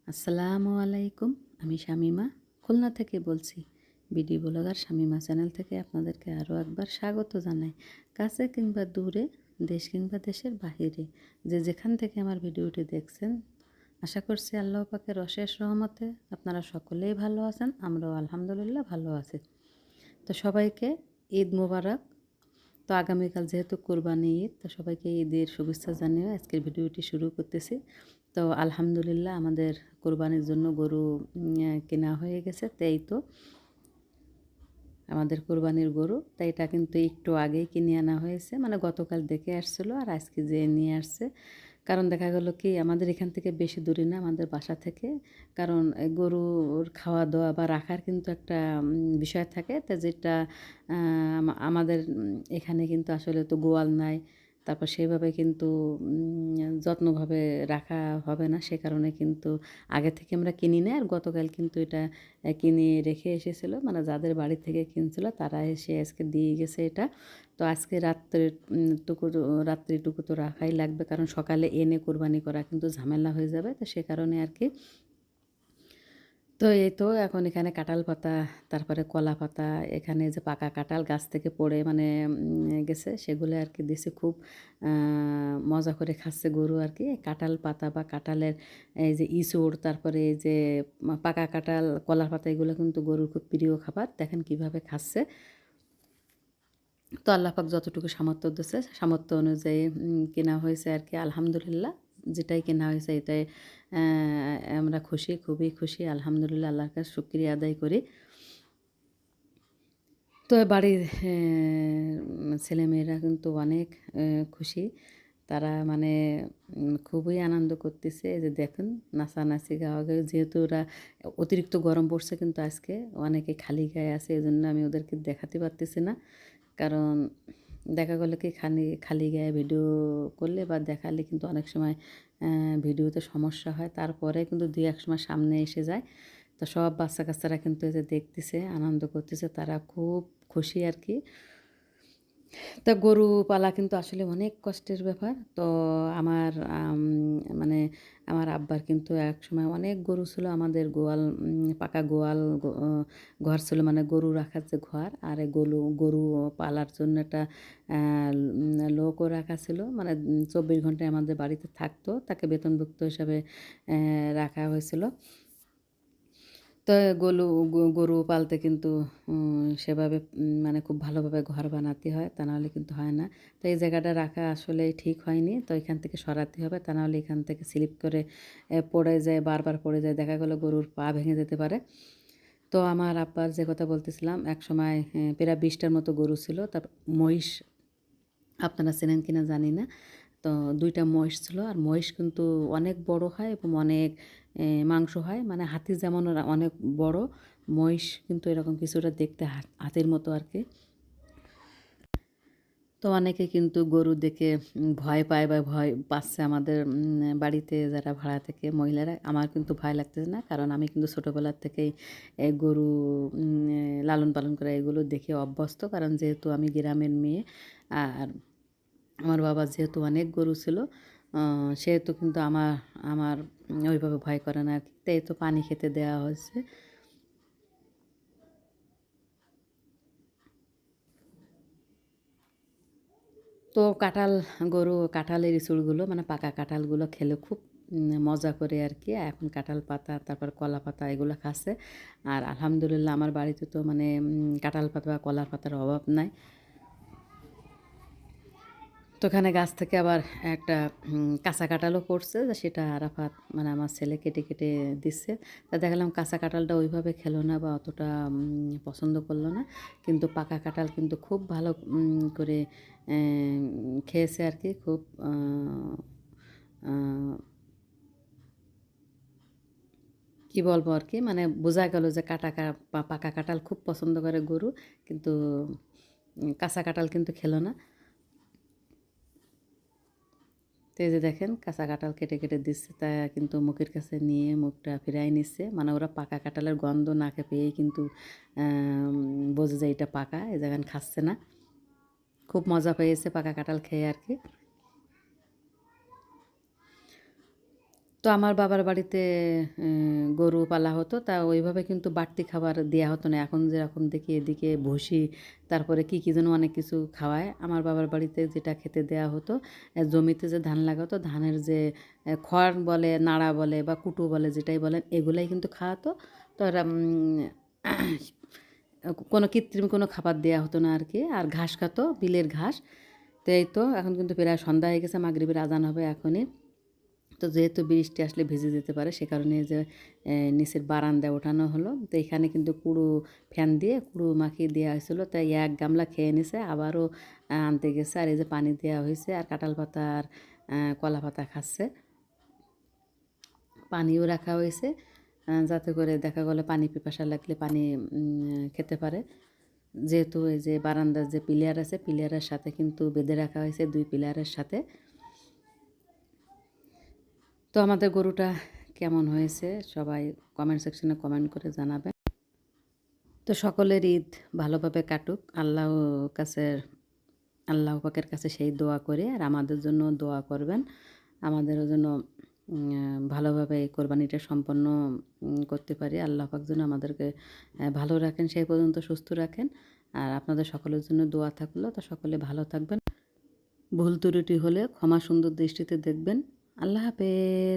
আসসালামু আলাইকুম। আমি শামীমা খুলনা থেকে বলছি। বিডি ব্লগার শামীমা চ্যানেল থেকে আপনাদেরকে আরও একবার স্বাগত জানাই। কাছে কিংবা দূরে, দেশ কিংবা দেশের বাহিরে যে যেখান থেকে আমার ভিডিওটি দেখছেন, আশা করছি আল্লাহ পাকের অশেষ রহমতে আপনারা সকলেই ভালো আছেন। আমরাও আলহামদুলিল্লাহ ভালো আছি। তো সবাইকে ঈদ মোবারক। তো আগামীকাল যেহেতু কোরবানি ঈদ, তো সবাইকে ঈদের শুভেচ্ছা জানিয়ে আজকের ভিডিওটি শুরু করতেছি। তো আলহামদুলিল্লাহ আমাদের কোরবানির জন্য গরু কেনা হয়ে গেছে। তাই তো আমাদের কোরবানির গরু, তাই এটা কিন্তু একটু আগেই কিনে আনা হয়েছে, মানে গতকাল দেখে আসছিলো আর আজকে যেয়ে নিয়ে আসছে। কারণ দেখা গেল কি আমাদের এখান থেকে বেশি দূরে না, আমাদের বাসা থেকে। কারণ গরুর খাওয়া দাওয়া বা রাখার কিন্তু একটা বিষয় থাকে, তা যেটা আমাদের এখানে কিন্তু আসলে তো গোয়াল নাই। তারপর সেভাবে কিন্তু যত্নভাবে রাখা হবে না, সে কারণে কিন্তু আগে থেকে আমরা কিনি না। আর গতকাল কিন্তু এটা কিনে রেখে এসেছিলো, মানে যাদের বাড়ি থেকে কিনছিল তারা এসে আজকে দিয়ে গেছে এটা। তো আজকে রাত্রিটুকু তো রাখাই লাগবে, কারণ সকালে এনে কোরবানি করা কিন্তু ঝামেলা হয়ে যাবে। তো সে কারণে আর কি। তো এই তো এখন এখানে কাঁঠাল পাতা, তারপরে কলা পাতা, এখানে যে পাকা কাঁঠাল গাছ থেকে পড়ে মানে গেছে, সেগুলো আর কি দিছে। খুব মজা করে খাচ্ছে গরু আর কি। কাঁঠাল পাতা বা কাঁঠালের এই যে ইঁচড়, তারপরে এই যে পাকা কাঁঠাল, কলার পাতা, এগুলো কিন্তু গরুর খুব প্রিয় খাবার। দেখেন কিভাবে খাচ্ছে। তো আল্লাহ পাক যতটুকু সামর্থ্য দিচ্ছে, সামর্থ্য অনুযায়ী কেনা হয়েছে আর কি। আলহামদুলিল্লাহ, যেটাই কেনা হয়েছে এটাই আমরা খুশি, খুবই খুশি। আলহামদুলিল্লাহ, আল্লাহর কাছে শুকরিয়া আদায় করি। তো বাড়ির ছেলেমেয়েরা কিন্তু অনেক খুশি। তারা মানে খুবই আনন্দ করতেছে। এই যে দেখুন, নাচানাচি, গাওয়াগাওয়ি, যেহেতু ওরা অতিরিক্ত গরম পড়ছে কিন্তু আজকে অনেকে খালি গায়ে আছে, এজন্য আমি ওদেরকে দেখাতে পারতেছি না। কারণ দেখা গেলো কি খালি খালি গায়ে ভিডিও করলে বা দেখালে কিন্তু অনেক সময় ভিডিওতে সমস্যা হয়। তারপরে কিন্তু দুই এক সময় সামনে এসে যায়। তো সব বাচ্চা কাচ্চারা কিন্তু এই যে দেখতেছে, আনন্দ করতেছে, তারা খুব খুশি আর কি। তা গরু পালা কিন্তু আসলে অনেক কষ্টের ব্যাপার। তো আমার মানে আমার আব্বার কিন্তু একসময় অনেক গরু ছিল। আমাদের গোয়াল, পাকা গোয়াল ঘর ছিল, মানে গরু রাখার যে ঘর, আর এই গরু পালার জন্য একটা লোকও রাখা ছিল। মানে 24 ঘন্টায় আমাদের বাড়িতে থাকতো, তাকে বেতনভুক্ত হিসাবে রাখা হয়েছিল। তো গরু পালতে কিন্তু সেভাবে মানে খুব ভালোভাবে ঘর বানাতে হয়, তা নাহলে কিন্তু হয় না। তো এই জায়গাটা রাখা আসলেই ঠিক হয়নি। তো এখান থেকে সরাতে হবে, তা নাহলে এখান থেকে স্লিপ করে পড়ে যায়, বারবার পড়ে যায়। দেখা গেলো গরুর পা ভেঙে যেতে পারে। তো আমার আব্বার যে কথা বলতেছিলাম, একসময় প্রায় 20টার মতো গরু ছিল। তারপর মহিষ, আপনারা চেনেন কিনা জানি না। তো 2টা মহিষ ছিল। আর মহিষ কিন্তু অনেক বড় হয় এবং অনেক মাংস হয়, মানে হাতি যেমন ওরা অনেক বড়, মহিষ কিন্তু এরকম কিছুটা দেখতে হাতির মতো আর কি। তো অনেকে কিন্তু গরু দেখে ভয় পায় বা ভয় পাচ্ছে আমাদের বাড়িতে যারা ভাড়া থেকে মহিলারা। আমার কিন্তু ভয় লাগতেছে না, কারণ আমি কিন্তু ছোটোবেলার থেকেই গরু লালন পালন করা এগুলো দেখে অভ্যস্ত। কারণ যেহেতু আমি গ্রামের মেয়ে, আর আমার বাবার যেহেতু অনেক গরু ছিল, সেহেতু কিন্তু আমার আমার ওইভাবে ভয় করে না আর কি। তাই তো পানি খেতে দেওয়া হয়েছে। তো কাঁঠালের ইঁচড়গুলো, মানে পাকা কাঁঠালগুলো খেলে খুব মজা করে আর কি। এখন কাঁঠাল পাতা, তারপর কলা পাতা, এগুলো খাচ্ছে। আর আলহামদুলিল্লাহ আমার বাড়িতে তো মানে কাঁঠাল পাতা বা কলার পাতার অভাব নাই। তো ওখানে গাছ থেকে আবার একটা কাঁচা কাঁঠালও পড়ছে, সেটা আরাফাত মানে আমার ছেলে কেটে কেটে দিচ্ছে। তা দেখলাম কাঁচা কাঁঠালটা ওইভাবে খেলো না বা অতটা পছন্দ করলো না, কিন্তু পাকা কাঁঠাল কিন্তু খুব ভালো করে খেয়েছে আর কি। খুব কী বলবো আর কি, মানে বোঝা গেল যে পাকা কাঁঠাল খুব পছন্দ করে গরু, কিন্তু কাঁচা কাঁঠাল কিন্তু খেলো না। তো এই যে দেখেন কাঁচা কাঁঠাল কেটে কেটে দিচ্ছে, তা কিন্তু মুখের কাছে নিয়ে মুখটা ফিরাই নিচ্ছে। মানে ওরা পাকা কাঁঠালের গন্ধ নাকে পেয়েই কিন্তু বোঝে যে এটা পাকা, এই জায়গায় খাচ্ছে না। খুব মজা পেয়েছে পাকা কাঁঠাল খেয়ে আর কি। তো আমার বাবার বাড়িতে গরু পালা হতো, তা ওইভাবে কিন্তু বাড়তি খাবার দেয়া হতো না। এখন যেরকম দেখি এদিকে ভুসি, তারপরে কী যেন অনেক কিছু খাওয়ায়। আমার বাবার বাড়িতে যেটা খেতে দেয়া হতো, জমিতে যে ধান লাগাতো, ধানের যে খড় বলে, নাড়া বলে বা কুটু বলে, যেটাই বলেন, এগুলাই কিন্তু খাওয়াতো। তো এরা কোনো কৃত্রিম কোনো খাবার দেয়া হতো না আর কি। আর ঘাস খেতো, বিলের ঘাস। তো এই তো এখন কিন্তু প্রায় সন্ধ্যা হয়ে গেছে, মাগরিবের আজান হবে এখনই। তো যেহেতু বৃষ্টি আসলে ভিজে যেতে পারে, সে কারণে যে নিচের বারান্দায় ওঠানো হলো। তো এখানে কিন্তু কুড়ো ফ্যান দিয়ে কুড়ো মাখিয়ে দেওয়া হয়েছিলো, তাই এক গামলা খেয়ে নিছে, আবারও আনতে গেছে। আর এই যে পানি দেওয়া হয়েছে, আর কাঁঠাল পাতা আর কলা পাতা খাচ্ছে। পানিও রাখা হয়েছে, যাতে করে দেখা গেলো পানি পিপাসা লাগলে পানি খেতে পারে। যেহেতু এই যে বারান্দার যে পিলার আছে, পিলারের সাথে কিন্তু বেঁধে রাখা হয়েছে, 2 পিলারের সাথে। তো আমাদের গরুটা কেমন হয়েছে সবাই কমেন্ট সেকশনে কমেন্ট করে জানাবেন। তো সকলের ঈদ ভালোভাবে কাটুক, আল্লাহ পাকের কাছে সেই দোয়া করে, আর আমাদের জন্য দোয়া করবেন, আমাদেরও জন্য ভালোভাবে এই কোরবানিটা সম্পন্ন করতে পারি। আল্লাহ পাক যেন আমাদেরকে ভালো রাখেন, সেই পর্যন্ত সুস্থ রাখেন। আর আপনাদের সকলের জন্য দোয়া থাকলো। তো সকলে ভালো থাকবেন, ভুল ত্রুটি হলে ক্ষমা সুন্দর দৃষ্টিতে দেখবেন। আল্লাহ হাফেজ।